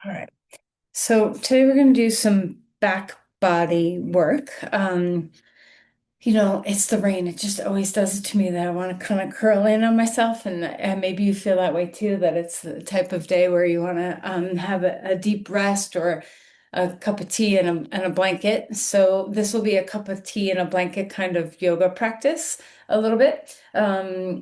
All right. So today we're going to do some back body work. It's the rain. It just always does it to me that I want to kind of curl in on myself, and maybe you feel that way too, that it's the type of day where you want to have a deep rest or a cup of tea and a blanket. So this will be a cup of tea and a blanket kind of yoga practice a little bit. I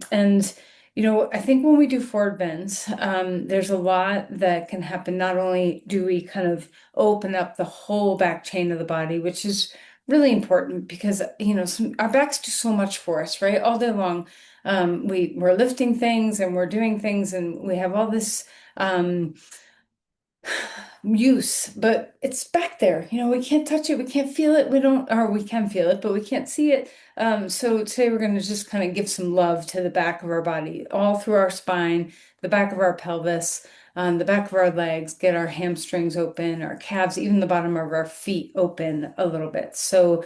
think when we do forward bends, there's a lot that can happen. Not only do we kind of open up the whole back chain of the body, which is really important because our backs do so much for us, right? All day long, we're lifting things and we're doing things, and we have all this um, use, but it's back there. We can't touch it, we can't feel it, we don't, or we can feel it, but we can't see it. So today we're going to just kind of give some love to the back of our body, all through our spine, the back of our pelvis, the back of our legs, get our hamstrings open, our calves, even the bottom of our feet open a little bit. So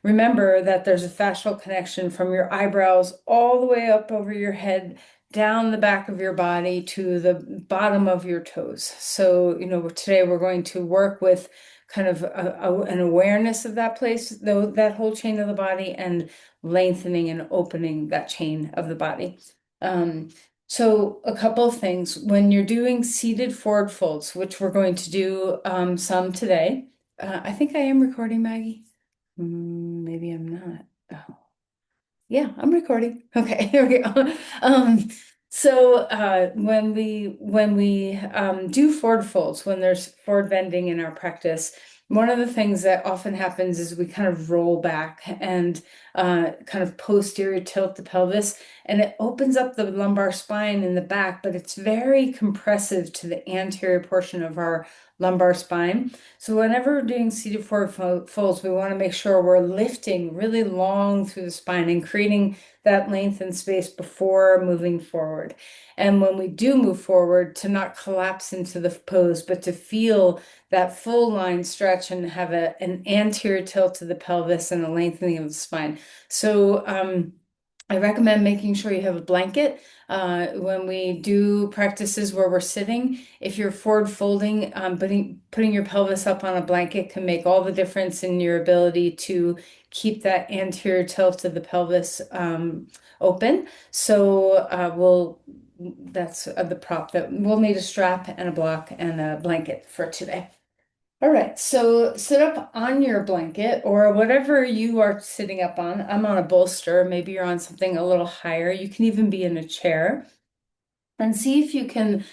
remember that there's a fascial connection from your eyebrows all the way up over your head, down the back of your body to the bottom of your toes. So, today we're going to work with kind of an awareness of that place, though, that whole chain of the body, and lengthening and opening that chain of the body. So a couple of things. When you're doing seated forward folds, which we're going to do some today, I think I am recording, Maggie. Maybe I'm not. Oh. Yeah, I'm recording. Okay, here we go. When we do forward folds, when there's forward bending in our practice, one of the things that often happens is we kind of roll back and kind of posterior tilt the pelvis, and it opens up the lumbar spine in the back, but it's very compressive to the anterior portion of our lumbar spine. So whenever we're doing seated forward folds, we want to make sure we're lifting really long through the spine and creating that length and space before moving forward. And when we do move forward, to not collapse into the pose, but to feel that full line stretch and have an anterior tilt to the pelvis and a lengthening of the spine. So I recommend making sure you have a blanket when we do practices where we're sitting. If you're forward folding, putting your pelvis up on a blanket can make all the difference in your ability to keep that anterior tilt of the pelvis open. So that's the prop that we'll need: a strap and a block and a blanket for today. All right, so sit up on your blanket or whatever you are sitting up on. I'm on a bolster. Maybe you're on something a little higher. You can even be in a chair. And see if you can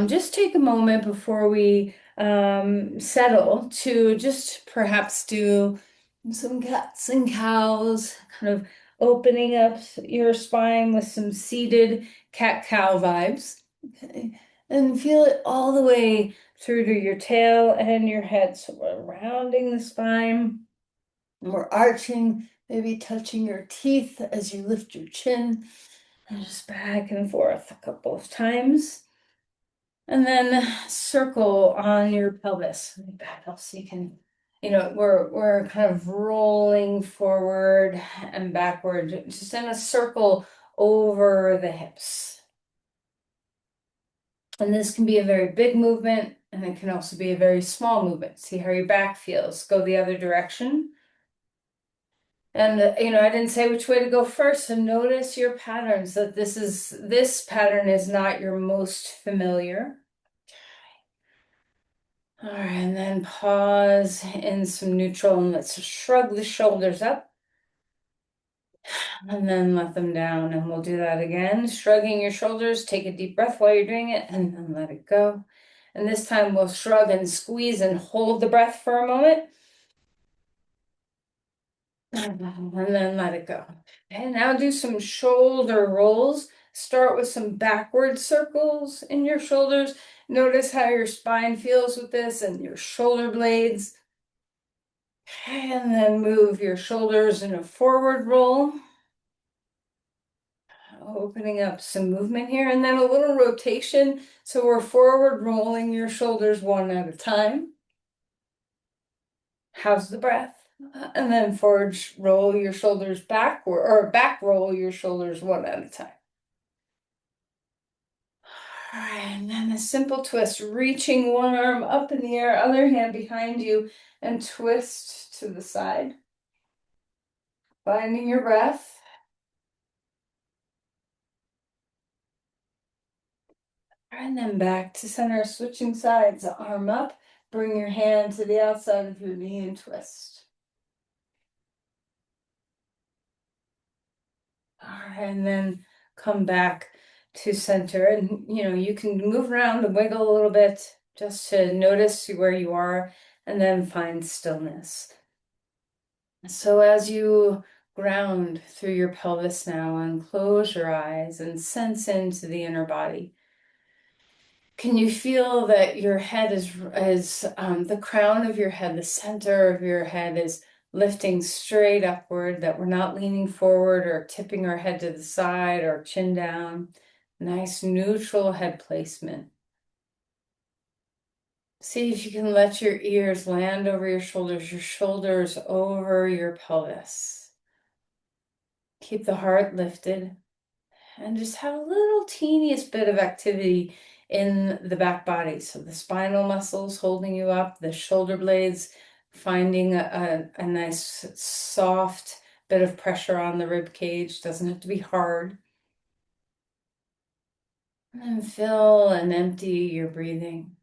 just take a moment before we settle to just perhaps do some cats and cows, kind of opening up your spine with some seated cat-cow vibes. Okay. And feel it all the way through to your tail and your head. So we're rounding the spine, and we're arching, maybe touching your teeth as you lift your chin, and just back and forth a couple of times. And then circle on your pelvis. Let me back up so you can, we're kind of rolling forward and backward, just in a circle over the hips. And this can be a very big movement, and it can also be a very small movement. See how your back feels. Go the other direction. And I didn't say which way to go first, so notice your patterns, that this pattern is not your most familiar. All right, and then pause in some neutral, and let's shrug the shoulders up and then let them down. And we'll do that again. Shrugging your shoulders, take a deep breath while you're doing it, and then let it go. And this time we'll shrug and squeeze and hold the breath for a moment. And then let it go. And now do some shoulder rolls. Start with some backward circles in your shoulders. Notice how your spine feels with this and your shoulder blades. And then move your shoulders in a forward roll. Opening up some movement here, and then a little rotation. So we're forward rolling your shoulders one at a time. How's the breath? And then forward roll your shoulders backward, or back roll your shoulders one at a time. All right, and then a simple twist, reaching one arm up in the air, other hand behind you, and twist to the side. Finding your breath. And then back to center, switching sides, arm up, bring your hand to the outside of your knee and twist. All right, and then come back to center, and you can move around and wiggle a little bit just to notice where you are, and then find stillness. So as you ground through your pelvis now and close your eyes and sense into the inner body, can you feel that your head is the crown of your head, the center of your head is lifting straight upward, that we're not leaning forward or tipping our head to the side or chin down. Nice neutral head placement. See if you can let your ears land over your shoulders over your pelvis. Keep the heart lifted and just have a little teeniest bit of activity in the back body. So the spinal muscles holding you up, the shoulder blades finding a nice soft bit of pressure on the rib cage. Doesn't have to be hard. And then fill and empty your breathing.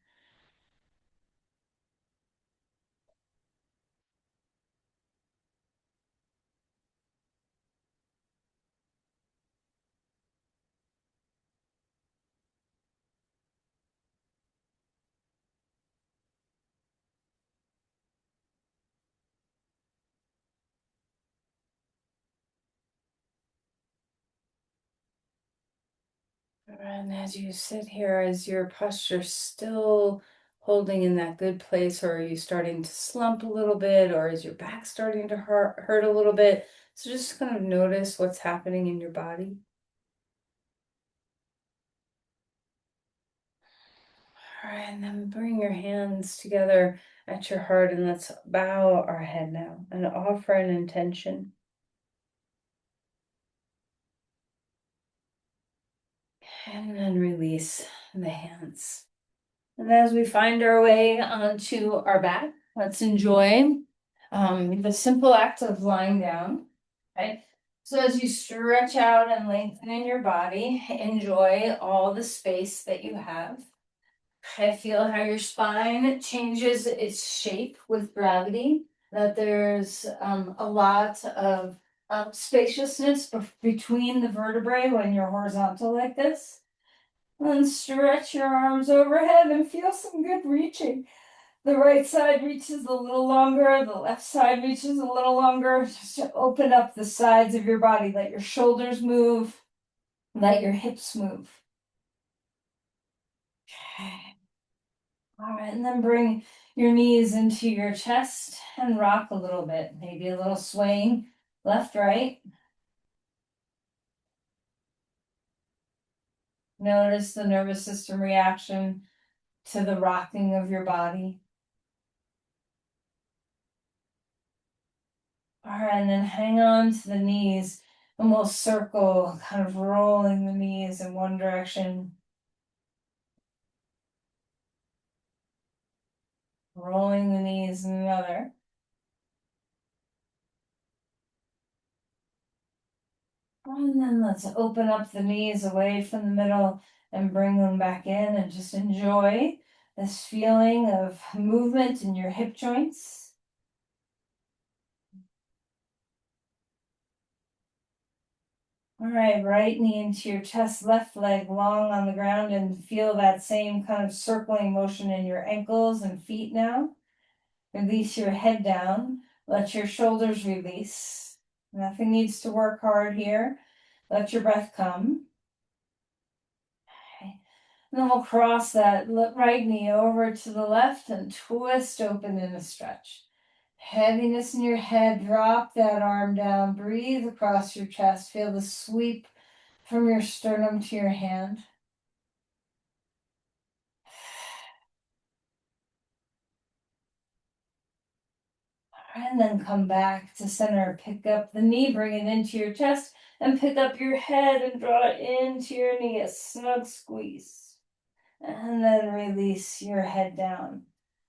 And as you sit here, is your posture still holding in that good place, or are you starting to slump a little bit, or is your back starting to hurt a little bit? So just kind of notice what's happening in your body. All right, and then bring your hands together at your heart and let's bow our head now and offer an intention. And then release the hands. And as we find our way onto our back, let's enjoy the simple act of lying down. Okay. So as you stretch out and lengthen in your body, enjoy all the space that you have. I feel how your spine changes its shape with gravity, that there's a lot of spaciousness between the vertebrae when you're horizontal like this. And stretch your arms overhead and feel some good reaching. The right side reaches a little longer, the left side reaches a little longer. Just to open up the sides of your body. Let your shoulders move, let your hips move. Okay. All right, and then bring your knees into your chest and rock a little bit. Maybe a little swaying left, right. Notice the nervous system reaction to the rocking of your body. All right, and then hang on to the knees and we'll circle, kind of rolling the knees in one direction. Rolling the knees in another. And then let's open up the knees away from the middle and bring them back in and just enjoy this feeling of movement in your hip joints. All right, right knee into your chest, left leg long on the ground, and feel that same kind of circling motion in your ankles and feet now. Release your head down. Let your shoulders release. Nothing needs to work hard here. Let your breath come. Okay. And then we'll cross that right knee over to the left and twist open in a stretch. Heaviness in your head, drop that arm down, breathe across your chest, feel the sweep from your sternum to your hand. And then come back to center, pick up the knee, bring it into your chest, and pick up your head and draw it into your knee, a snug squeeze. And then release your head down.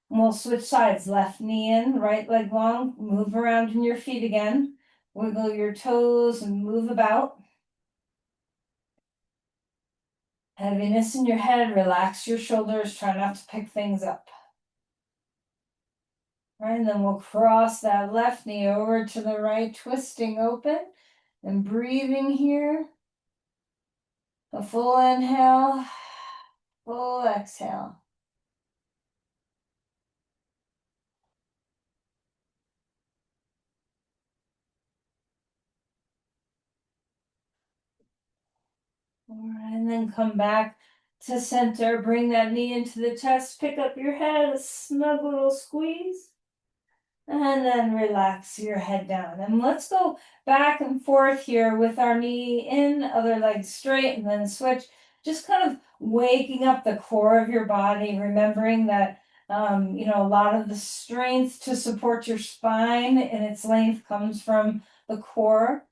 And we'll switch sides, left knee in, right leg long, move around in your feet again. Wiggle your toes and move about. Heaviness in your head, relax your shoulders, try not to pick things up. Right, and then we'll cross that left knee over to the right, twisting open and breathing here. A full inhale, full exhale. All right, and then come back to center. Bring that knee into the chest. Pick up your head, a snug little squeeze. And then relax your head down. And let's go back and forth here with our knee in, other leg straight, and then switch. Just kind of waking up the core of your body, remembering that a lot of the strength to support your spine and its length comes from the core.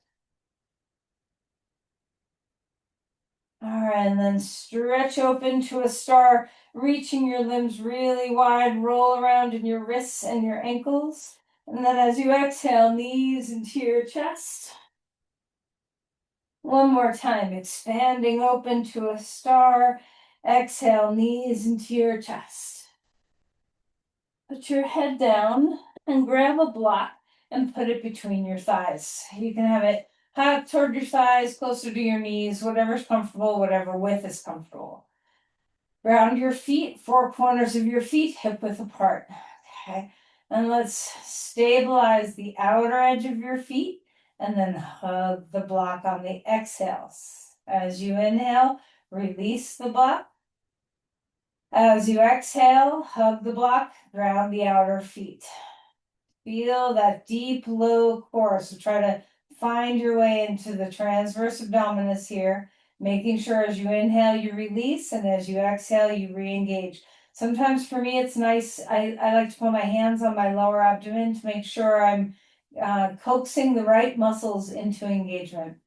All right, and then stretch open to a star, reaching your limbs really wide, roll around in your wrists and your ankles. And then as you exhale, knees into your chest. One more time, expanding open to a star. Exhale, knees into your chest. Put your head down and grab a block and put it between your thighs. You can have it high up toward your thighs, closer to your knees, whatever's comfortable, whatever width is comfortable. Ground your feet, four corners of your feet hip width apart. Okay, and let's stabilize the outer edge of your feet and then hug the block on the exhales. As you inhale, release the block. As you exhale, hug the block, ground the outer feet. Feel that deep low core. So try to find your way into the transverse abdominis here, making sure as you inhale, you release, and as you exhale, you re-engage. Sometimes for me, it's nice. I like to put my hands on my lower abdomen to make sure I'm coaxing the right muscles into engagement.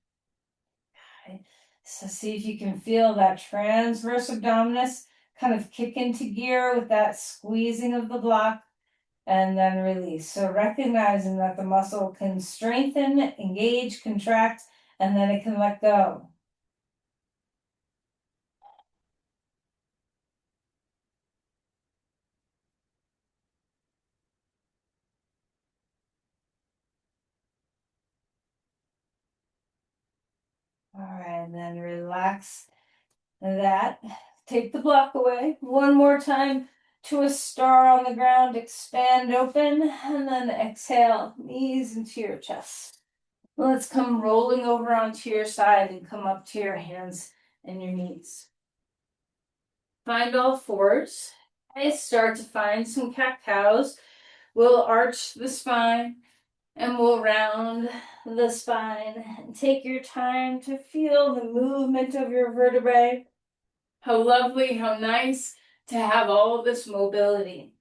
Okay. So see if you can feel that transverse abdominis kind of kick into gear with that squeezing of the block and then release. So recognizing that the muscle can strengthen, engage, contract, and then it can let go. All right, and then relax that. Take the block away. One more time to a star on the ground. Expand open, and then exhale, knees into your chest. Let's come rolling over onto your side and come up to your hands and your knees. Find all fours. I start to find some cat-cows. We'll arch the spine and we'll round the spine. And take your time to feel the movement of your vertebrae. How lovely, how nice to have all this mobility.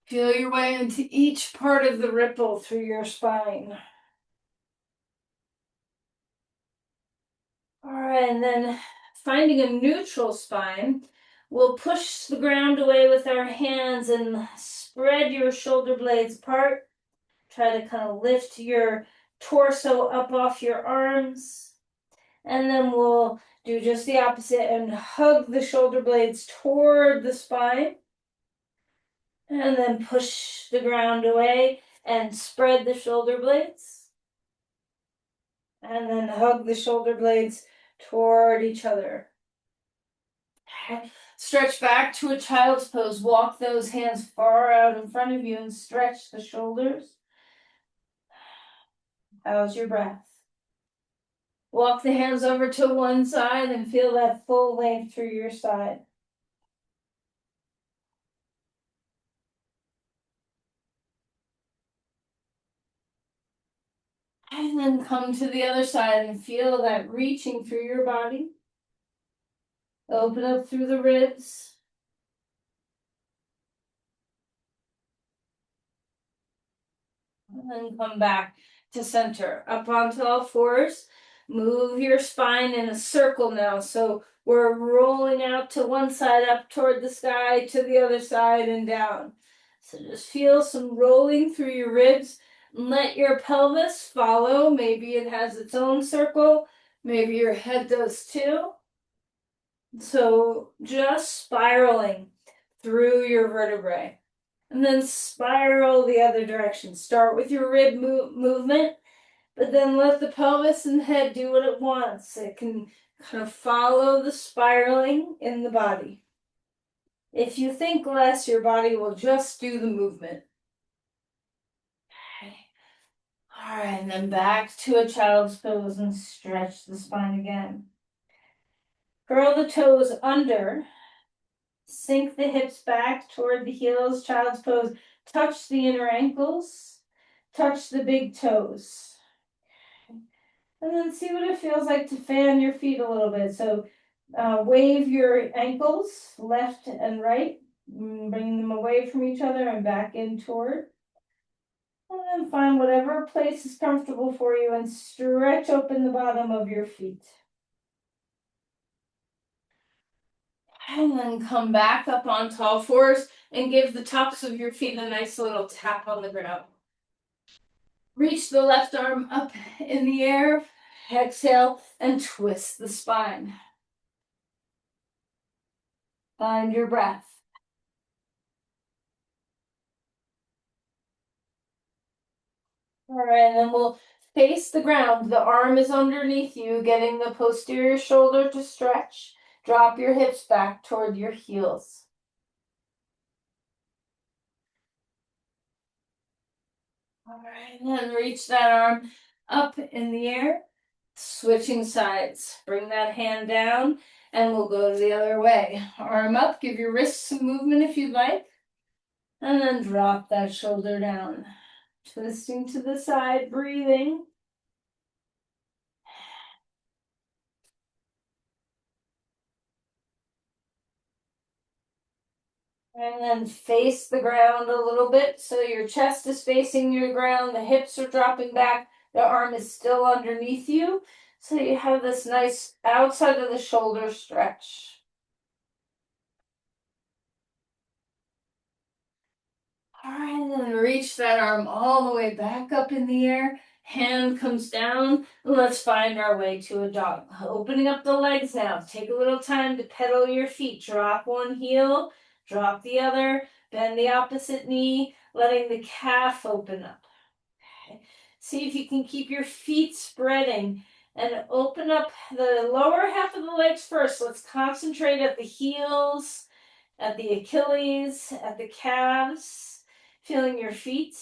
Feel your way into each part of the ripple through your spine. All right, and then finding a neutral spine, we'll push the ground away with our hands and spread your shoulder blades apart. Try to kind of lift your torso up off your arms. And then we'll do just the opposite and hug the shoulder blades toward the spine. And then push the ground away and spread the shoulder blades. And then hug the shoulder blades toward each other. Stretch back to a child's pose. Walk those hands far out in front of you and stretch the shoulders. How's your breath? Walk the hands over to one side and feel that full length through your side. And then come to the other side and feel that reaching through your body. Open up through the ribs. And then come back to center. Up onto all fours. Move your spine in a circle now. So we're rolling out to one side, up toward the sky, to the other side, and down. So just feel some rolling through your ribs. Let your pelvis follow. Maybe it has its own circle. Maybe your head does too. So just spiraling through your vertebrae. And then spiral the other direction. Start with your rib movement, but then let the pelvis and head do what it wants. It can kind of follow the spiraling in the body. If you think less, your body will just do the movement. Okay. All right, and then back to a child's pose and stretch the spine again. Curl the toes under. Sink the hips back toward the heels, child's pose. Touch the inner ankles. Touch the big toes. And then see what it feels like to fan your feet a little bit. So wave your ankles left and right, bringing them away from each other and back in toward. And then find whatever place is comfortable for you and stretch open the bottom of your feet. And then come back up on tall fours and give the tops of your feet a nice little tap on the ground. Reach the left arm up in the air, exhale, and twist the spine. Find your breath. All right, and then we'll face the ground. The arm is underneath you, getting the posterior shoulder to stretch. Drop your hips back toward your heels. All right, and then reach that arm up in the air. Switching sides. Bring that hand down, and we'll go to the other way. Arm up, give your wrists some movement if you'd like. And then drop that shoulder down. Twisting to the side, breathing. And then face the ground a little bit. So your chest is facing your ground, the hips are dropping back, the arm is still underneath you. So you have this nice outside of the shoulder stretch. All right, and then reach that arm all the way back up in the air. Hand comes down. Let's find our way to a dog. Opening up the legs now. Take a little time to pedal your feet. Drop one heel, drop the other, bend the opposite knee, letting the calf open up. Okay. See if you can keep your feet spreading and open up the lower half of the legs first. Let's concentrate at the heels, at the Achilles, at the calves. Feeling your feet.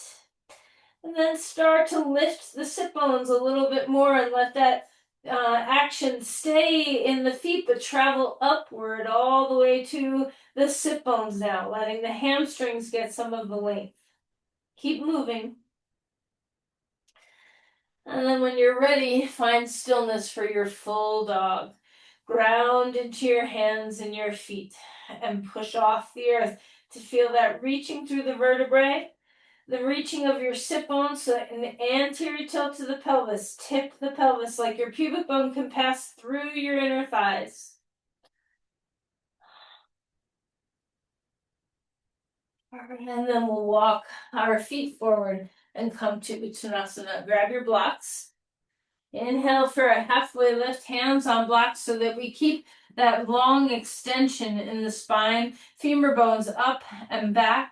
And then start to lift the sit bones a little bit more and let that action stay in the feet but travel upward all the way to the sit bones now, letting the hamstrings get some of the length. Keep moving. And then when you're ready, find stillness for your full dog. Ground into your hands and your feet and push off the earth to feel that reaching through the vertebrae. The reaching of your sit bones, so an anterior tilt to the pelvis. Tip the pelvis like your pubic bone can pass through your inner thighs. And then we'll walk our feet forward and come to Uttanasana. Grab your blocks. Inhale for a halfway lift, hands on blocks so that we keep that long extension in the spine. Femur bones up and back.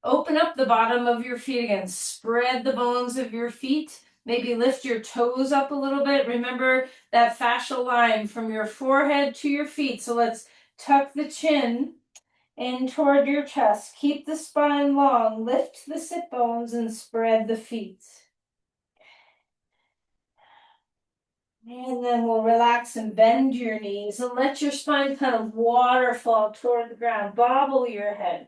Open up the bottom of your feet again. Spread the bones of your feet. Maybe lift your toes up a little bit. Remember that fascial line from your forehead to your feet. So let's tuck the chin in toward your chest. Keep the spine long. Lift the sit bones and spread the feet. And then we'll relax and bend your knees and let your spine kind of waterfall toward the ground. Bobble your head.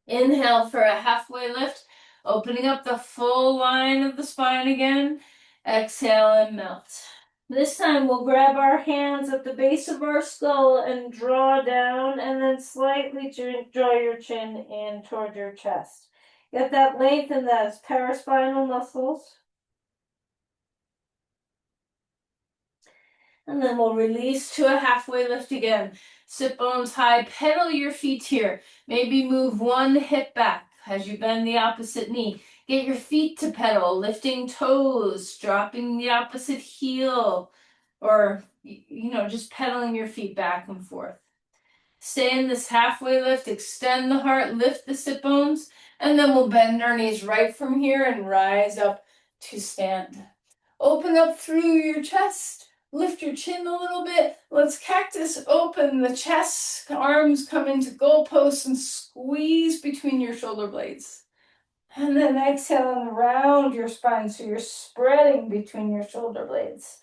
Inhale for a halfway lift, opening up the full line of the spine again. Exhale and melt. This time we'll grab our hands at the base of our skull and draw down, and then slightly draw your chin in toward your chest. Get that length in those paraspinal muscles. And then we'll release to a halfway lift again. Sit bones high, pedal your feet here. Maybe move one hip back as you bend the opposite knee. Get your feet to pedal, lifting toes, dropping the opposite heel, or, just pedaling your feet back and forth. Stay in this halfway lift, extend the heart, lift the sit bones, and then we'll bend our knees right from here and rise up to stand. Open up through your chest, lift your chin a little bit. Let's cactus open the chest, arms come into goalposts and squeeze between your shoulder blades. And then exhale and round your spine so you're spreading between your shoulder blades.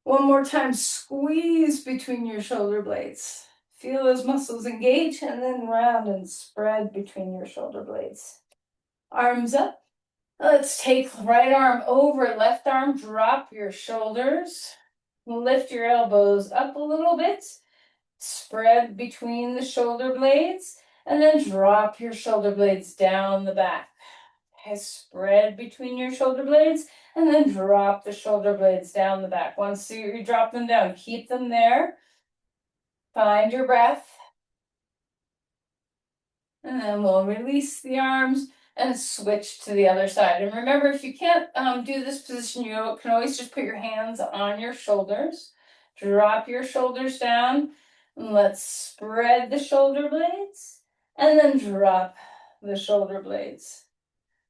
One more time, squeeze between your shoulder blades. Feel those muscles engage and then round and spread between your shoulder blades. Arms up. Let's take right arm over, left arm, drop your shoulders. Lift your elbows up a little bit. Spread between the shoulder blades and then drop your shoulder blades down the back. Okay, spread between your shoulder blades and then drop the shoulder blades down the back. Once you drop them down, keep them there. Find your breath. And then we'll release the arms and switch to the other side. And remember, if you can't do this position, you can always just put your hands on your shoulders. Drop your shoulders down. And let's spread the shoulder blades and then drop the shoulder blades.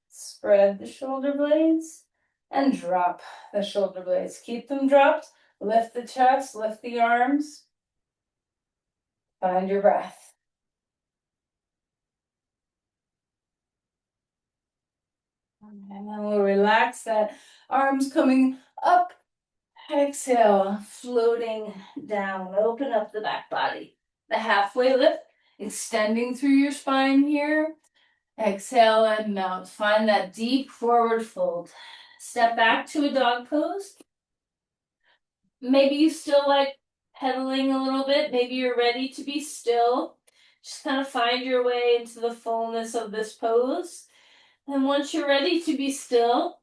Spread the shoulder blades and drop the shoulder blades. Keep them dropped. Lift the chest, lift the arms. Find your breath. And then we'll relax that. Arms coming up. Exhale, floating down. Open up the back body. The halfway lift, extending through your spine here. Exhale and melt. Find that deep forward fold. Step back to a dog pose. Maybe you still like pedaling a little bit. Maybe you're ready to be still. Just kind of find your way into the fullness of this pose. And once you're ready to be still,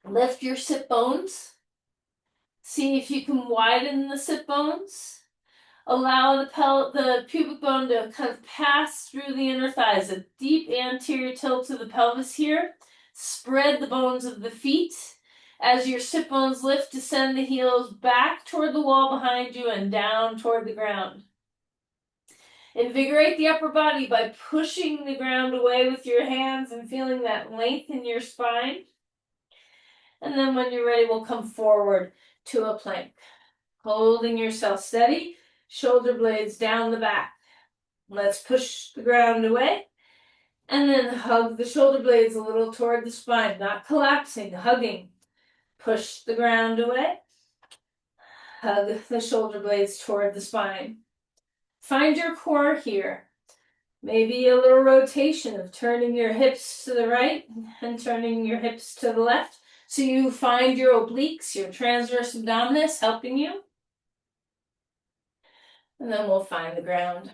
lift your sit bones. See if you can widen the sit bones. Allow the pubic bone to kind of pass through the inner thighs, a deep anterior tilt to the pelvis here. Spread the bones of the feet. As your sit bones lift, descend the heels back toward the wall behind you and down toward the ground. Invigorate the upper body by pushing the ground away with your hands and feeling that length in your spine. And then when you're ready, we'll come forward to a plank. Holding yourself steady, shoulder blades down the back. Let's push the ground away. And then hug the shoulder blades a little toward the spine, not collapsing, hugging. Push the ground away. Hug the shoulder blades toward the spine. Find your core here. Maybe a little rotation of turning your hips to the right and turning your hips to the left. So you find your obliques, your transverse abdominis helping you. And then we'll find the ground.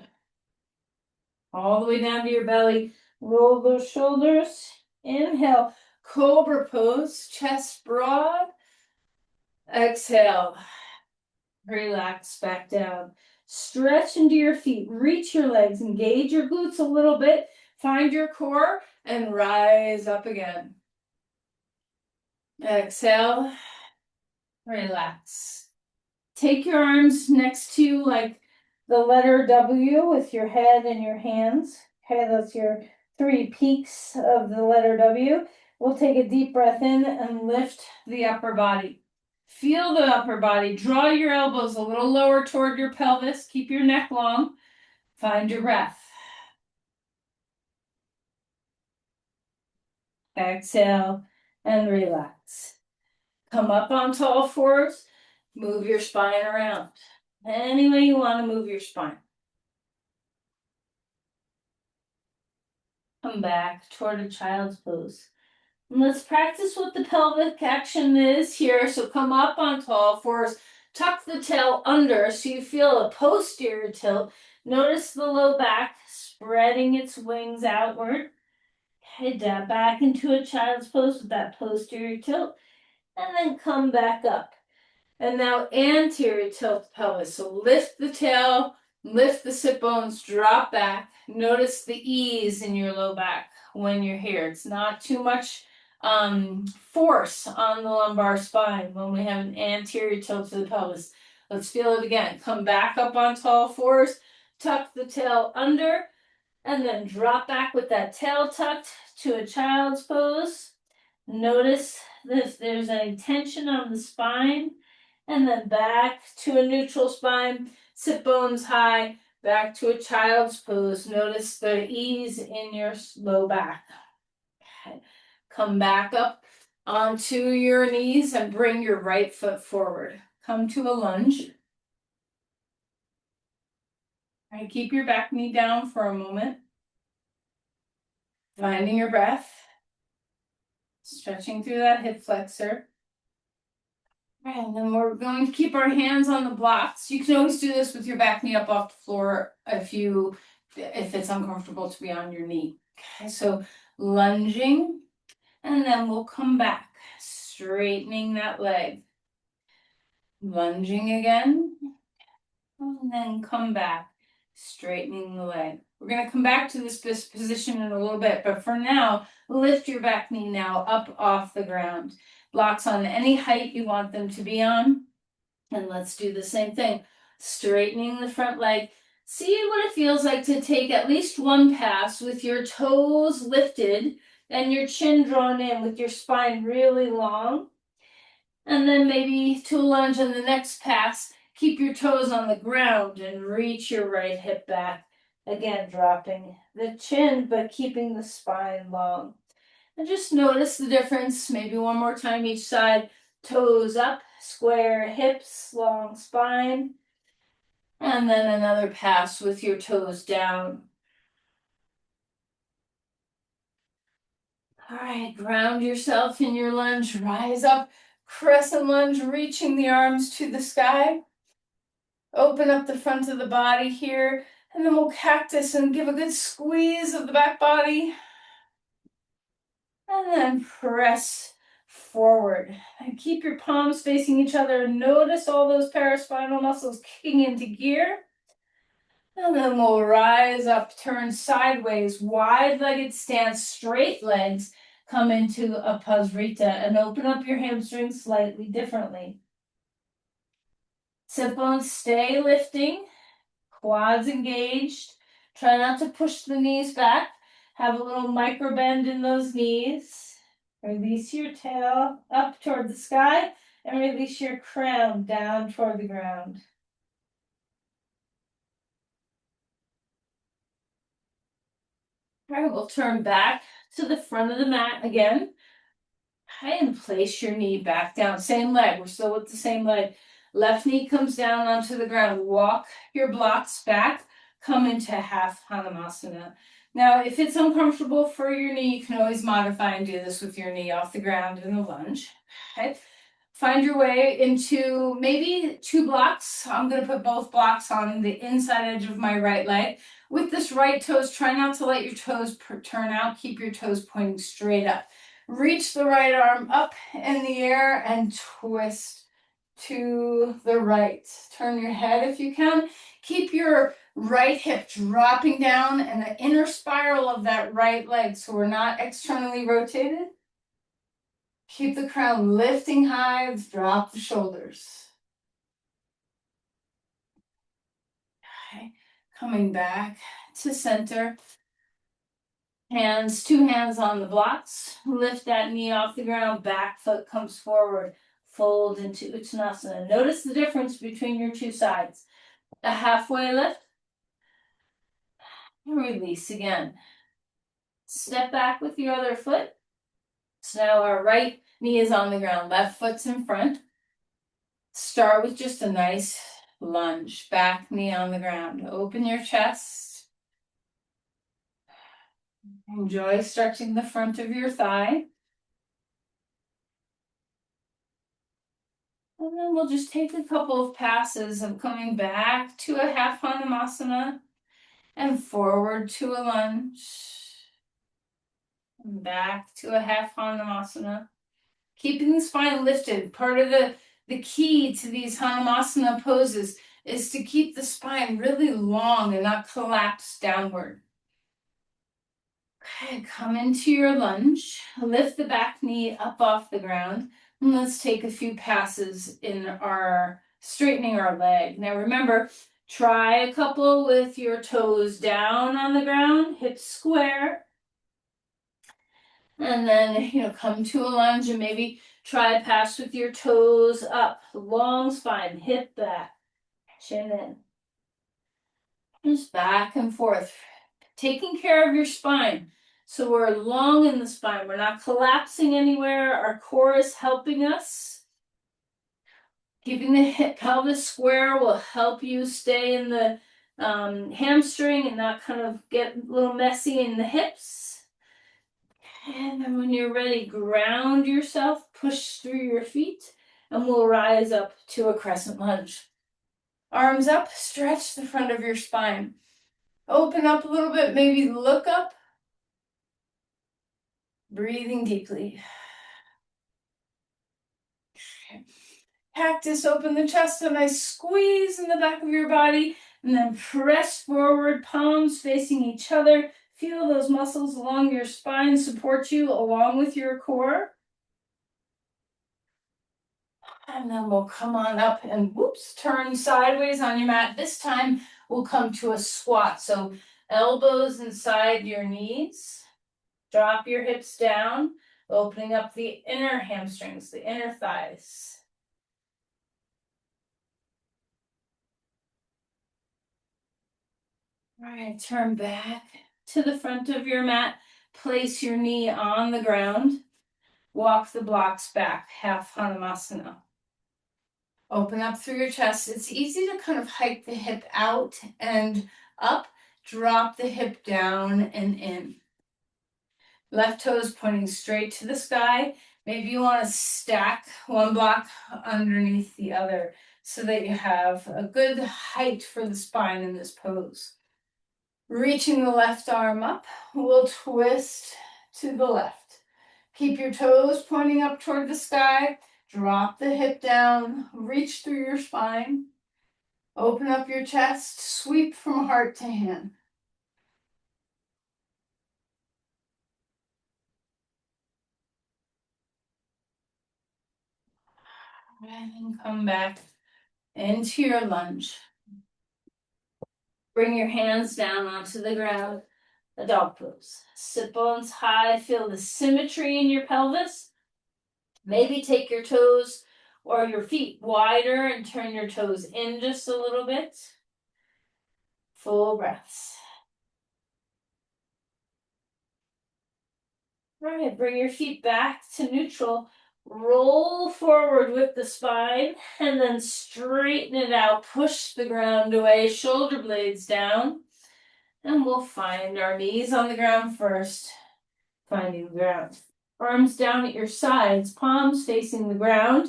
All the way down to your belly. Roll those shoulders. Inhale, cobra pose, chest broad. Exhale, relax back down. Stretch into your feet, reach your legs, engage your glutes a little bit, find your core, and rise up again. Exhale, relax. Take your arms next to like the letter W with your head and your hands. Okay, that's your 3 peaks of the letter W. We'll take a deep breath in and lift the upper body. Feel the upper body. Draw your elbows a little lower toward your pelvis. Keep your neck long. Find your breath. Exhale and relax. Come up onto all fours. Move your spine around. Any way you want to move your spine. Come back toward a child's pose. And let's practice what the pelvic action is here. So come up onto all fours. Tuck the tail under so you feel a posterior tilt. Notice the low back spreading its wings outward. Head down back into a child's pose with that posterior tilt. And then come back up. And now anterior tilt the pelvis. So lift the tail, lift the sit bones, drop back. Notice the ease in your low back when you're here. It's not too much force on the lumbar spine when we have an anterior tilt to the pelvis. Let's feel it again. Come back up on tall fours, tuck the tail under, and then drop back with that tail tucked to a child's pose. Notice if there's any tension on the spine, and then back to a neutral spine, sit bones high, back to a child's pose. Notice the ease in your low back. Okay. Come back up onto your knees and bring your right foot forward. Come to a lunge. All right, keep your back knee down for a moment. Finding your breath. Stretching through that hip flexor. And then we're going to keep our hands on the blocks. You can always do this with your back knee up off the floor if it's uncomfortable to be on your knee. Okay, so lunging, and then we'll come back, straightening that leg. Lunging again, and then come back, straightening the leg. We're going to come back to this position in a little bit, but for now, lift your back knee now up off the ground. Blocks on any height you want them to be on. And let's do the same thing. Straightening the front leg. See what it feels like to take at least one pass with your toes lifted and your chin drawn in with your spine really long. And then maybe to a lunge on the next pass, keep your toes on the ground and reach your right hip back. Again, dropping the chin, but keeping the spine long. And just notice the difference. Maybe one more time each side. Toes up, square hips, long spine. And then another pass with your toes down. All right, ground yourself in your lunge. Rise up, crescent lunge, reaching the arms to the sky. Open up the front of the body here. And then we'll cactus and give a good squeeze of the back body. And then press forward. And keep your palms facing each other. Notice all those paraspinal muscles kicking into gear. And then we'll rise up, turn sideways, wide-legged stance, straight legs, come into Apasrita and open up your hamstrings slightly differently. Sit bones stay lifting, quads engaged. Try not to push the knees back. Have a little micro bend in those knees. Release your tail up toward the sky and release your crown down toward the ground. All right, we'll turn back to the front of the mat again. And place your knee back down. Same leg. We're still with the same leg. Left knee comes down onto the ground. Walk your blocks back. Come into half Hanumasana. Now, if it's uncomfortable for your knee, you can always modify and do this with your knee off the ground in the lunge. Okay. Find your way into maybe 2 blocks. I'm going to put both blocks on the inside edge of my right leg. With this right toes, try not to let your toes turn out. Keep your toes pointing straight up. Reach the right arm up in the air and twist to the right. Turn your head if you can. Keep your right hip dropping down and the inner spiral of that right leg so we're not externally rotated. Keep the crown lifting high, drop the shoulders. Okay, coming back to center. Hands, 2 hands on the blocks. Lift that knee off the ground, back foot comes forward. Fold into Uttanasana. Notice the difference between your 2 sides. A halfway lift. And release again. Step back with your other foot. So now our right knee is on the ground, left foot's in front. Start with just a nice lunge, back knee on the ground. Open your chest. Enjoy stretching the front of your thigh. And then we'll just take a couple of passes of coming back to a half Hanumasana and forward to a lunge. And back to a half Hanumasana. Keeping the spine lifted. Part of the The key to these Hanumasana poses is to keep the spine really long and not collapse downward. Okay, come into your lunge. Lift the back knee up off the ground. And let's take a few passes in our straightening our leg. Now remember, try a couple with your toes down on the ground, hips square. And then, come to a lunge and maybe try a pass with your toes up. Long spine, hip back, chin in. Just back and forth. Taking care of your spine. So we're long in the spine. We're not collapsing anywhere. Our core is helping us. Keeping the hip pelvis square will help you stay in the hamstring and not kind of get a little messy in the hips. And then when you're ready, ground yourself, push through your feet, and we'll rise up to a crescent lunge. Arms up, stretch the front of your spine. Open up a little bit, maybe look up. Breathing deeply. Cactus, open the chest, a nice squeeze in the back of your body, and then press forward, palms facing each other. Feel those muscles along your spine support you along with your core. And then we'll come on up and turn sideways on your mat. This time we'll come to a squat. So elbows inside your knees. Drop your hips down, opening up the inner hamstrings, the inner thighs. All right, turn back to the front of your mat. Place your knee on the ground. Walk the blocks back, half Hanumasana. Open up through your chest. It's easy to kind of hike the hip out and up. Drop the hip down and in. Left toes pointing straight to the sky. Maybe you want to stack one block underneath the other so that you have a good height for the spine in this pose. Reaching the left arm up, we'll twist to the left. Keep your toes pointing up toward the sky. Drop the hip down, reach through your spine. Open up your chest, sweep from heart to hand. And then come back into your lunge. Bring your hands down onto the ground, a dog pose. Sit bones high, feel the symmetry in your pelvis. Maybe take your toes or your feet wider and turn your toes in just a little bit. Full breaths. All right, bring your feet back to neutral. Roll forward with the spine and then straighten it out. Push the ground away, shoulder blades down. And we'll find our knees on the ground first. Finding the ground. Arms down at your sides, palms facing the ground.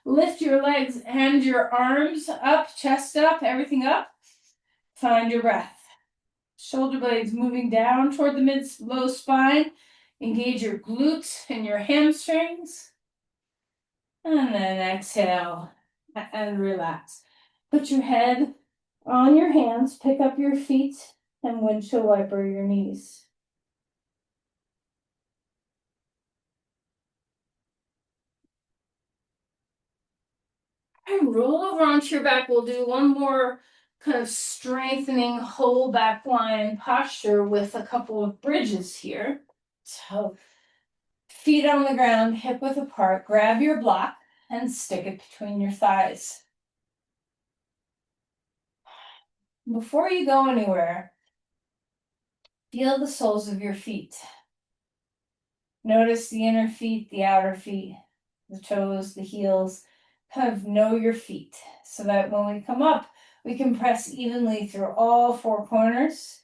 Lift your legs and your arms up, chest up, everything up. Find your breath. Shoulder blades moving down toward the mid-low spine. Engage your glutes and your hamstrings. And then exhale and relax. Put your head on your hands, pick up your feet, and windshield wiper your knees. And roll over onto your back. We'll do one more kind of strengthening whole back line posture with a couple of bridges here. So feet on the ground, hip width apart. Grab your block and stick it between your thighs. Before you go anywhere, feel the soles of your feet. Notice the inner feet, the outer feet, the toes, the heels. Kind of know your feet so that when we come up, we can press evenly through all four corners.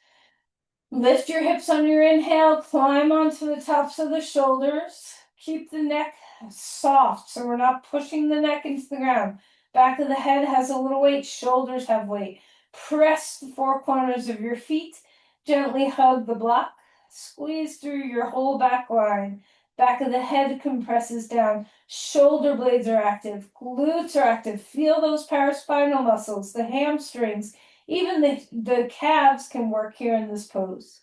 Lift your hips on your inhale, climb onto the tops of the shoulders. Keep the neck soft so we're not pushing the neck into the ground. Back of the head has a little weight, shoulders have weight. Press the four corners of your feet. Gently hug the block. Squeeze through your whole back line. Back of the head compresses down. Shoulder blades are active. Glutes are active. Feel those paraspinal muscles, the hamstrings, even the calves can work here in this pose.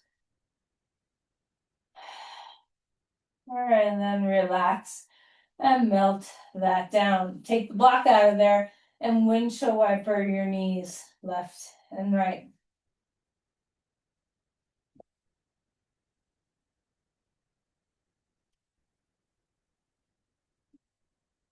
All right, and then relax and melt that down. Take the block out of there and windshield wiper your knees left and right.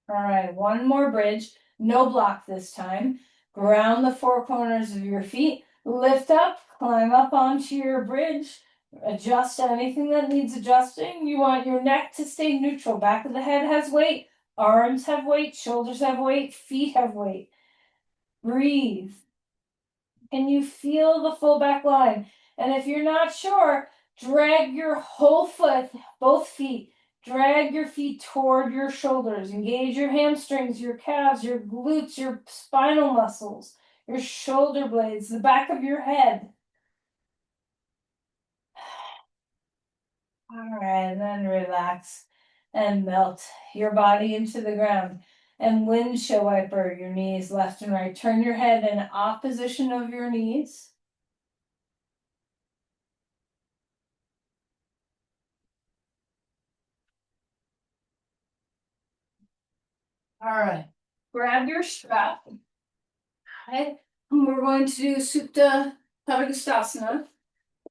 All right, one more bridge, no block this time. Ground the four corners of your feet, lift up, climb up onto your bridge, adjust anything that needs adjusting. You want your neck to stay neutral. Back of the head has weight, arms have weight, shoulders have weight, feet have weight. Breathe. Can you feel the full back line? And if you're not sure, drag your whole foot, both feet, drag your feet toward your shoulders. Engage your hamstrings, your calves, your glutes, your spinal muscles, your shoulder blades, the back of your head. All right, and then relax and melt your body into the ground. And windshield wiper your knees left and right. Turn your head in opposition of your knees. All right, grab your strap. Okay, and we're going to do Supta Padangusthasana,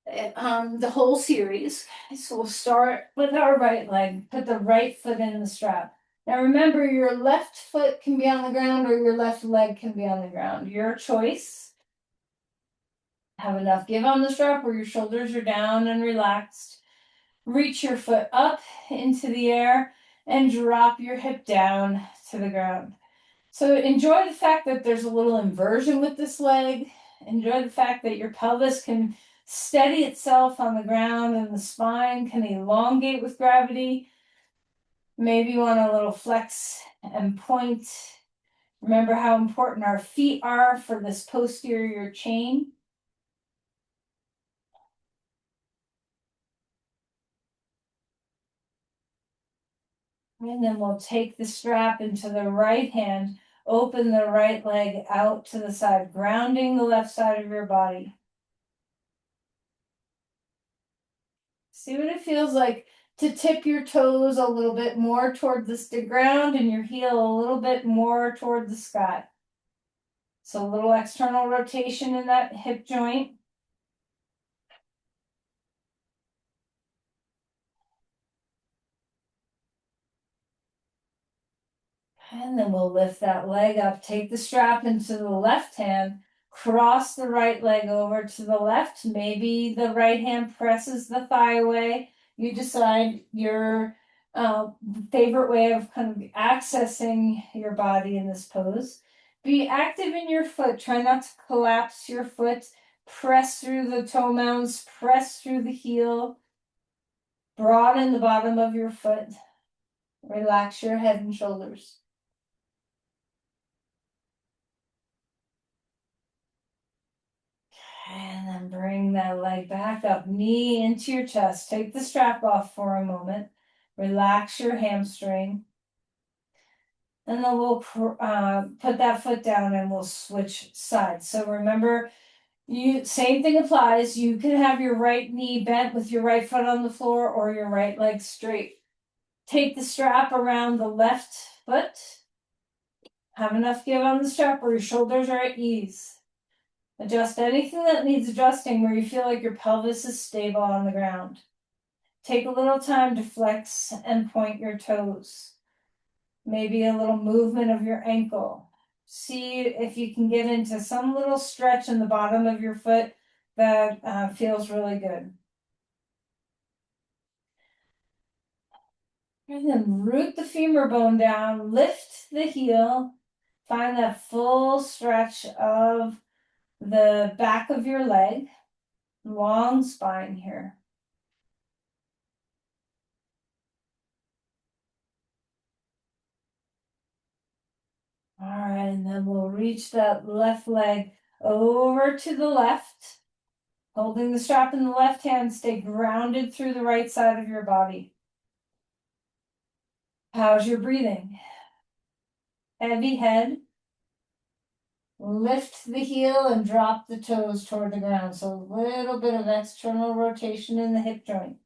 the whole series. So we'll start with our right leg. Put the right foot in the strap. Now remember, your left foot can be on the ground or your left leg can be on the ground. Your choice. Have enough give on the strap where your shoulders are down and relaxed. Reach your foot up into the air and drop your hip down to the ground. So enjoy the fact that there's a little inversion with this leg. Enjoy the fact that your pelvis can steady itself on the ground and the spine can elongate with gravity. Maybe you want a little flex and point. Remember how important our feet are for this posterior chain. And then we'll take the strap into the right hand, open the right leg out to the side, grounding the left side of your body. See what it feels like to tip your toes a little bit more toward the ground and your heel a little bit more toward the sky. So a little external rotation in that hip joint. And then we'll lift that leg up, take the strap into the left hand, cross the right leg over to the left. Maybe the right hand presses the thigh away. You decide your favorite way of kind of accessing your body in this pose. Be active in your foot. Try not to collapse your foot. Press through the toe mounds, press through the heel. Broaden the bottom of your foot. Relax your head and shoulders. And then bring that leg back up, knee into your chest. Take the strap off for a moment. Relax your hamstring. And then we'll put that foot down and we'll switch sides. So remember, same thing applies. You can have your right knee bent with your right foot on the floor or your right leg straight. Take the strap around the left foot. Have enough give on the strap where your shoulders are at ease. Adjust anything that needs adjusting where you feel like your pelvis is stable on the ground. Take a little time to flex and point your toes. Maybe a little movement of your ankle. See if you can get into some little stretch in the bottom of your foot that feels really good. And then root the femur bone down, lift the heel, find that full stretch of the back of your leg, long spine here. All right, and then we'll reach that left leg over to the left, holding the strap in the left hand, stay grounded through the right side of your body. How's your breathing? Heavy head. Lift the heel and drop the toes toward the ground. So a little bit of external rotation in the hip joint.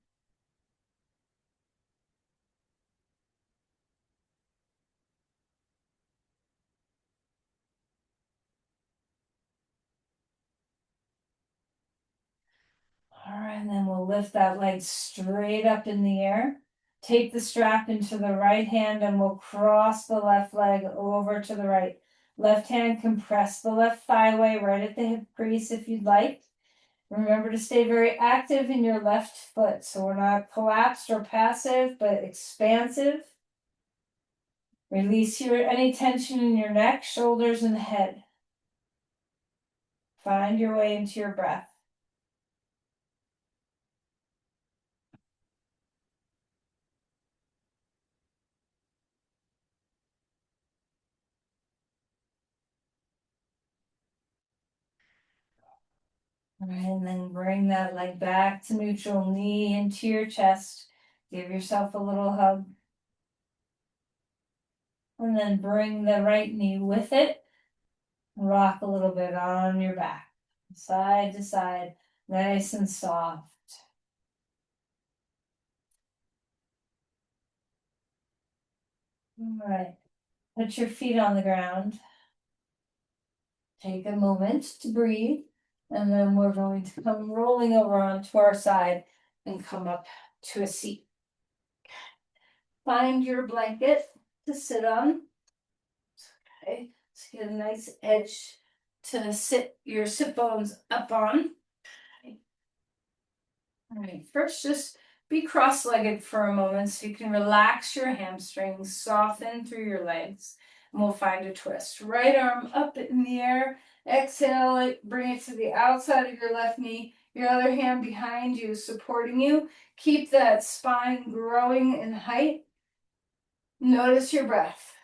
All right, and then we'll lift that leg straight up in the air. Take the strap into the right hand and we'll cross the left leg over to the right. Left hand, compress the left thigh away right at the hip crease if you'd like. Remember to stay very active in your left foot. So we're not collapsed or passive, but expansive. Release any tension in your neck, shoulders, and head. Find your way into your breath. All right, and then bring that leg back to neutral, knee into your chest. Give yourself a little hug. And then bring the right knee with it. Rock a little bit on your back, side to side, nice and soft. All right, put your feet on the ground. Take a moment to breathe, and then we're going to come rolling over onto our side and come up to a seat. Find your blanket to sit on. Okay, let's get a nice edge to sit your sit bones up on. All right, first just be cross-legged for a moment so you can relax your hamstrings, soften through your legs, and we'll find a twist. Right arm up in the air, exhale it, bring it to the outside of your left knee, your other hand behind you, supporting you. Keep that spine growing in height. Notice your breath.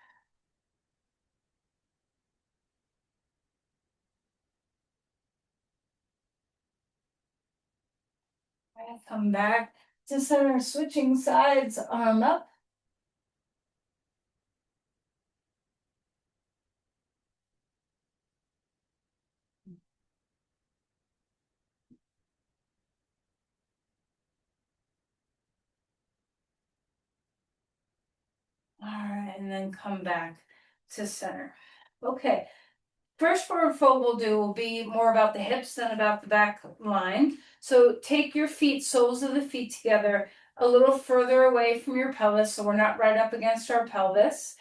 And come back to center, switching sides, arm up. All right, and then come back to center. Okay, first forward fold we'll do will be more about the hips than about the back line. So take your feet, soles of the feet together a little further away from your pelvis so we're not right up against our pelvis.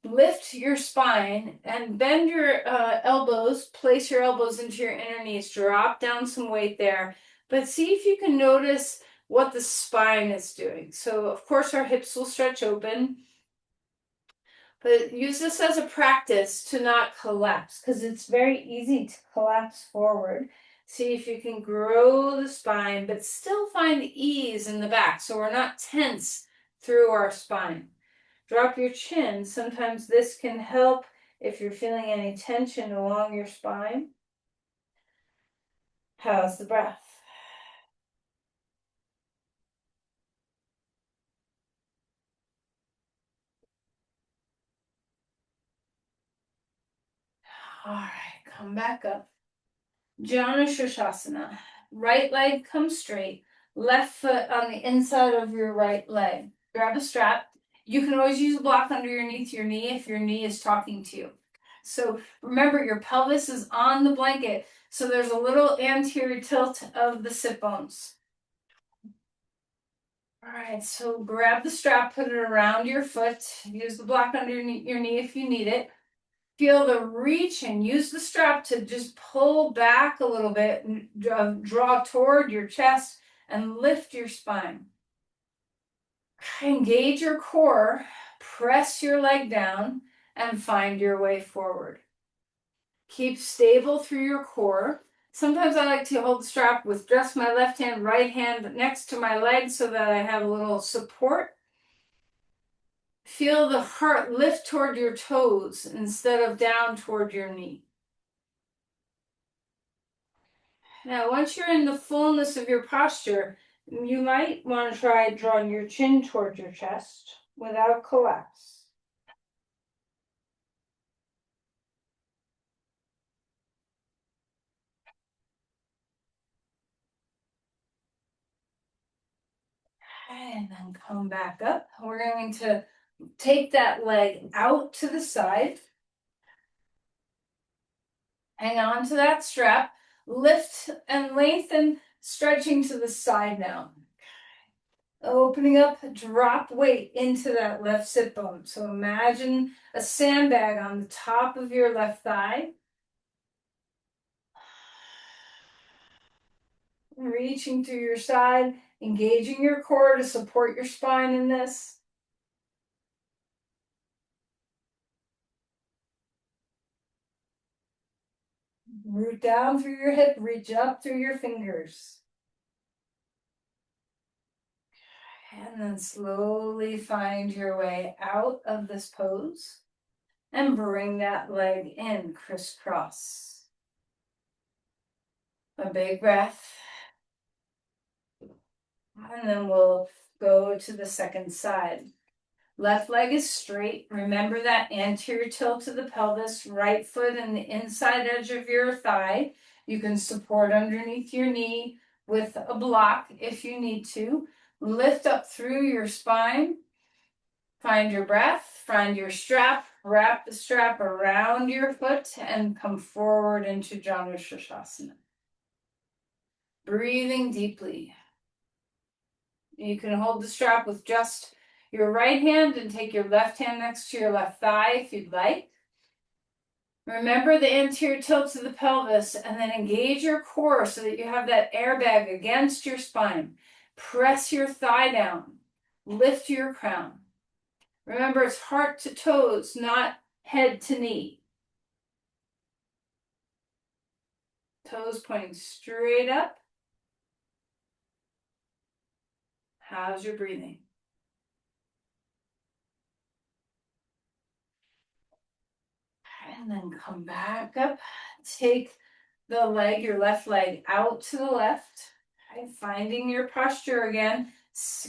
Lift your spine and bend your elbows, place your elbows into your inner knees, drop down some weight there, but see if you can notice what the spine is doing. So of course our hips will stretch open, but use this as a practice to not collapse because it's very easy to collapse forward. See if you can grow the spine, but still find ease in the back so we're not tense through our spine. Drop your chin. Sometimes this can help if you're feeling any tension along your spine. How's the breath? All right, come back up. Janu Shirshasana. Right leg comes straight, left foot on the inside of your right leg. Grab a strap. You can always use a block underneath your knee if your knee is talking to you. So remember, your pelvis is on the blanket, so there's a little anterior tilt of the sit bones. All right, so grab the strap, put it around your foot. Use the block underneath your knee if you need it. Feel the reach and use the strap to just pull back a little bit and draw toward your chest and lift your spine. Engage your core, press your leg down, and find your way forward. Keep stable through your core. Sometimes I like to hold the strap with just my left hand, right hand next to my leg so that I have a little support. Feel the heart lift toward your toes instead of down toward your knee. Now, once you're in the fullness of your posture, you might want to try drawing your chin toward your chest. without collapse. And then come back up. We're going to take that leg out to the side. Hang on to that strap. Lift and lengthen, stretching to the side now. Opening up, drop weight into that left sit bone. So imagine a sandbag on the top of your left thigh. Reaching through your side, engaging your core to support your spine in this. Root down through your hip, reach up through your fingers. And then slowly find your way out of this pose and bring that leg in, crisscross. A big breath. And then we'll go to the second side. Left leg is straight. Remember that anterior tilt of the pelvis, right foot and the inside edge of your thigh. You can support underneath your knee with a block if you need to. Lift up through your spine. Find your breath, find your strap, wrap the strap around your foot and come forward into Janu Sirsasana. Breathing deeply. You can hold the strap with just your right hand and take your left hand next to your left thigh if you'd like. Remember the anterior tilt of the pelvis and then engage your core so that you have that airbag against your spine. Press your thigh down. Lift your crown. Remember, it's heart to toes, not head to knee. Toes pointing straight up. How's your breathing? And then come back up. Take the leg, your left leg, out to the left. Okay, finding your posture again,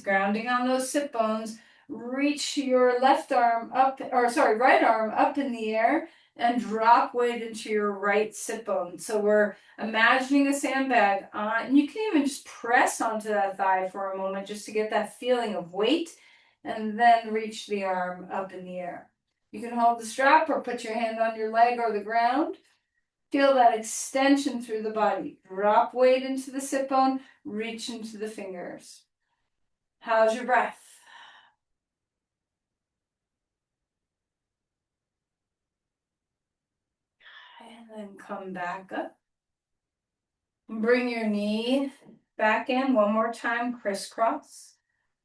grounding on those sit bones. Reach your left arm up, or sorry, right arm up in the air and drop weight into your right sit bone. So we're imagining a sandbag on, and you can even just press onto that thigh for a moment just to get that feeling of weight, and then reach the arm up in the air. You can hold the strap or put your hand on your leg or the ground. Feel that extension through the body. Drop weight into the sit bone, reach into the fingers. How's your breath? And then come back up. Bring your knee back in one more time, crisscross.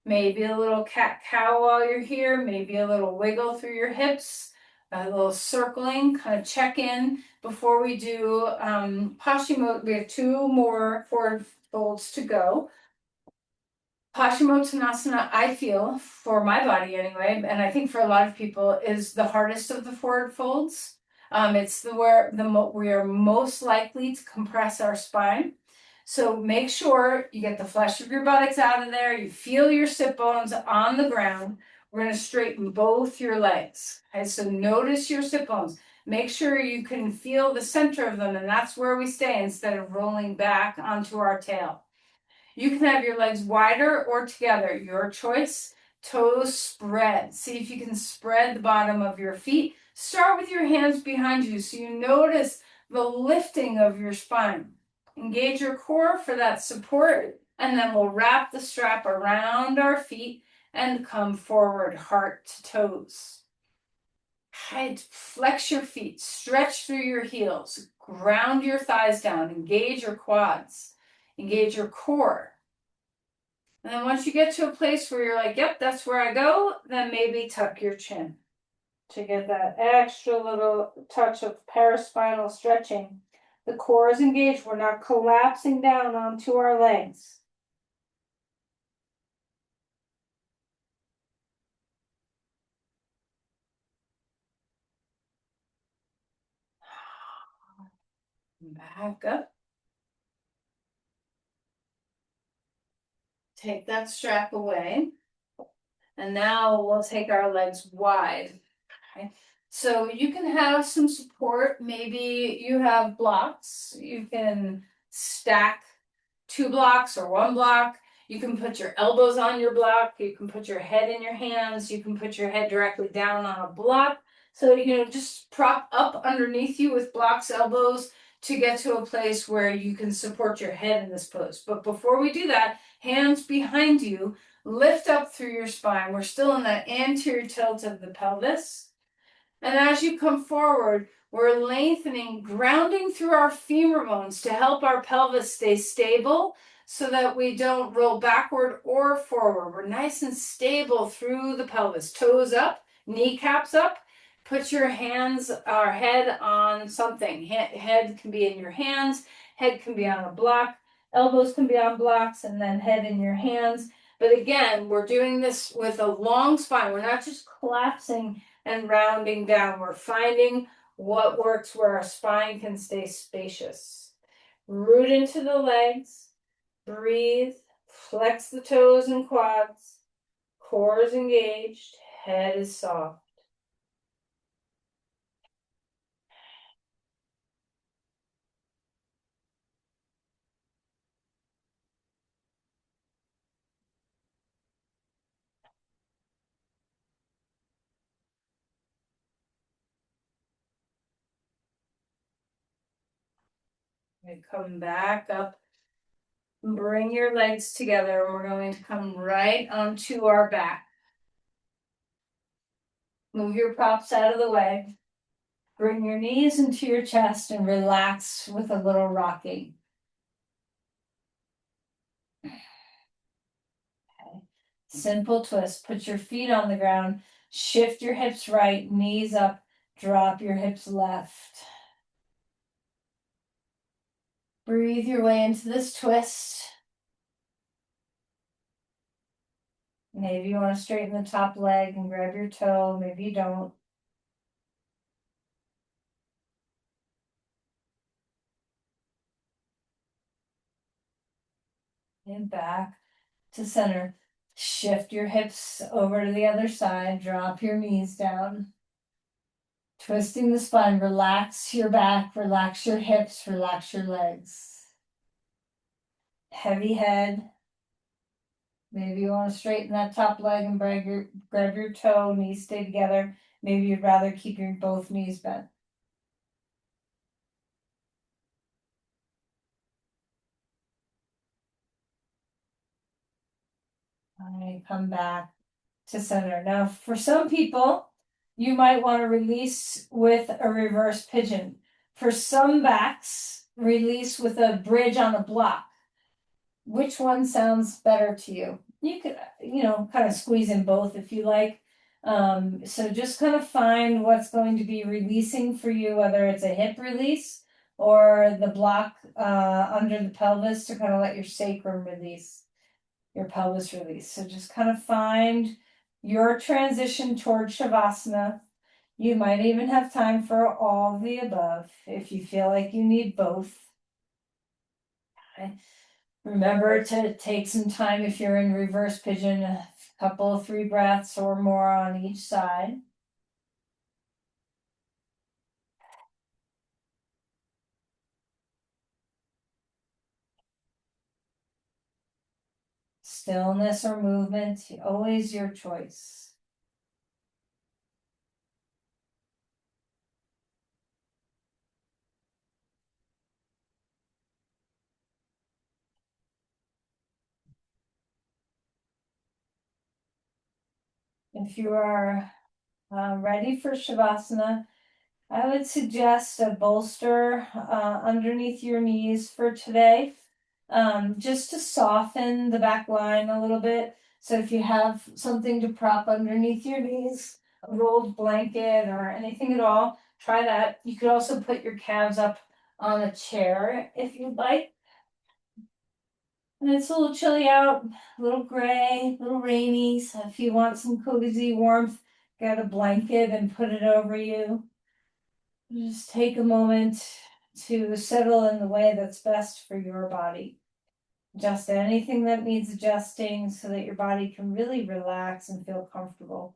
Maybe a little cat-cow while you're here, maybe a little wiggle through your hips, a little circling, kind of check in before we do Paschimottanasana. We have two more forward folds to go. Paschimottanasana, I feel, for my body anyway, and I think for a lot of people, is the hardest of the forward folds. It's where we are most likely to compress our spine. So make sure you get the flesh of your buttocks out of there. You feel your sit bones on the ground. We're going to straighten both your legs. Okay, so notice your sit bones. Make sure you can feel the center of them, and that's where we stay instead of rolling back onto our tail. You can have your legs wider or together, your choice. Toes spread. See if you can spread the bottom of your feet. Start with your hands behind you so you notice the lifting of your spine. Engage your core for that support, and then we'll wrap the strap around our feet and come forward, heart to toes. Flex your feet, stretch through your heels, ground your thighs down, engage your quads, engage your core. And then once you get to a place where you're like, yep, that's where I go, then maybe tuck your chin to get that extra little touch of paraspinal stretching. The core is engaged. We're not collapsing down onto our legs. Back up. Take that strap away. And now we'll take our legs wide. Okay. So you can have some support. Maybe you have blocks. You can stack 2 blocks or 1 block. You can put your elbows on your block. You can put your head in your hands. You can put your head directly down on a block. So, just prop up underneath you with blocks, elbows to get to a place where you can support your head in this pose. But before we do that, hands behind you, lift up through your spine. We're still in that anterior tilt of the pelvis. And as you come forward, we're lengthening, grounding through our femur bones to help our pelvis stay stable so that we don't roll backward or forward. We're nice and stable through the pelvis. Toes up, kneecaps up. Put your hands or head on something. Head can be in your hands, head can be on a block, elbows can be on blocks, and then head in your hands. But again, we're doing this with a long spine. We're not just collapsing and rounding down. We're finding what works where our spine can stay spacious. Root into the legs, breathe, flex the toes and quads, core is engaged, head is soft. And come back up. Bring your legs together. We're going to come right onto our back. Move your props out of the way. Bring your knees into your chest and relax with a little rocking. Okay. Simple twist. Put your feet on the ground. Shift your hips right, knees up. Drop your hips left. Breathe your way into this twist. Maybe you want to straighten the top leg and grab your toe. Maybe you don't. And back to center. Shift your hips over to the other side. Drop your knees down. Twisting the spine. Relax your back. Relax your hips. Relax your legs. Heavy head. Maybe you want to straighten that top leg and grab your toe. Knees stay together. Maybe you'd rather keep your both knees bent. All right, come back to center. Now, for some people, you might want to release with a reverse pigeon. For some backs, release with a bridge on a block. Which one sounds better to you? You could, kind of squeeze in both if you like. So just kind of find what's going to be releasing for you, whether it's a hip release or the block under the pelvis to kind of let your sacrum release, your pelvis release. So just kind of find your transition toward Shavasana. You might even have time for all of the above if you feel like you need both. Okay. Remember to take some time if you're in reverse pigeon, a couple, 3 breaths or more on each side. Stillness or movement, always your choice. If you are ready for Shavasana, I would suggest a bolster underneath your knees for today, just to soften the back line a little bit. So if you have something to prop underneath your knees, a rolled blanket or anything at all, try that. You could also put your calves up on a chair if you'd like. And it's a little chilly out, a little gray, a little rainy. So if you want some cozy warmth, get a blanket and put it over you. Just take a moment to settle in the way that's best for your body. Adjust anything that needs adjusting so that your body can really relax and feel comfortable.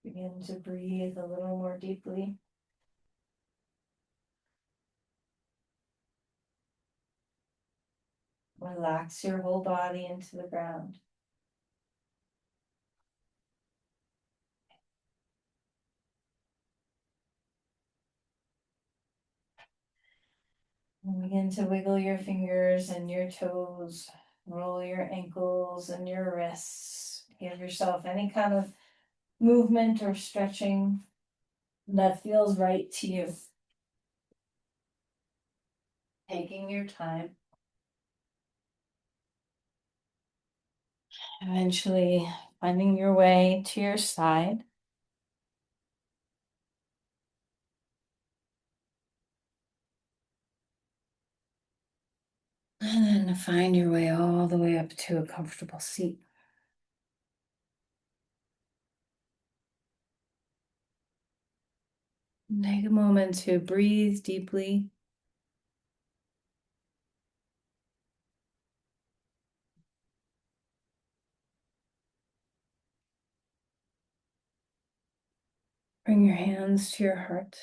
Begin to breathe a little more deeply. Relax your whole body into the ground. And begin to wiggle your fingers and your toes, roll your ankles and your wrists. Give yourself any kind of movement or stretching that feels right to you. Taking your time. Eventually finding your way to your side. And then find your way all the way up to a comfortable seat. Take a moment to breathe deeply. Bring your hands to your heart.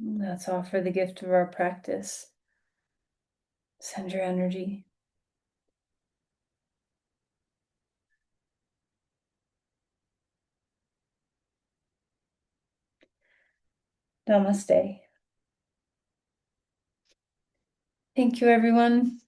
Let's offer the gift of our practice. Send your energy. Namaste. Thank you, everyone.